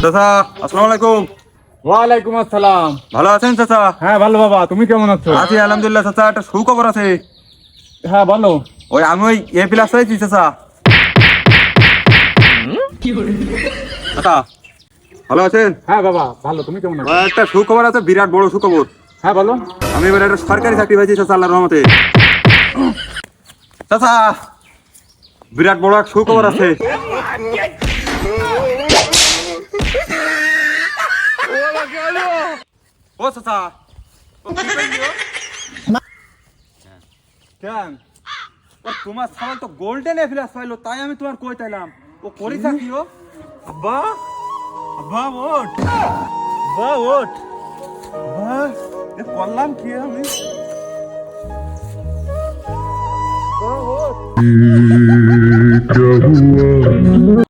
চাচা আসসালামু আলাইকুম। ওয়ালাইকুম আসসালাম। ভালো আছেন চাচা? হ্যাঁ ভালো বাবা, তুমি কেমন আছো? আছি আলহামদুলিল্লাহ। চাচা একটা সুখবর আছে। হ্যাঁ বলো। ওই আমি ওই A+ হয়েছি চাচা। চাচা ভালো আছেন? হ্যাঁ বাবা ভালো, তুমি কেমন আছো? একটা সুখবর আছে, বিরাট বড় সুখবর। হ্যাঁ বলো। আমি এবার একটা সরকারি চাকরি পাইছি চাচা, আল্লাহর রহমতে। চাচা বিরাট বড় এক সুখবর আছে। ও চাচা ও কি কইলো? কেন ও তোমার ছাগল তো গোল্ডেন A+ পাইলো, তাই আমি তোমার কই তাইলাম ও করিছা কি ও? আব্বা আব্বা ওঠ, আব্বা ওঠ, আব্বা এ করলাম কি আমি? আব্বা ওঠ।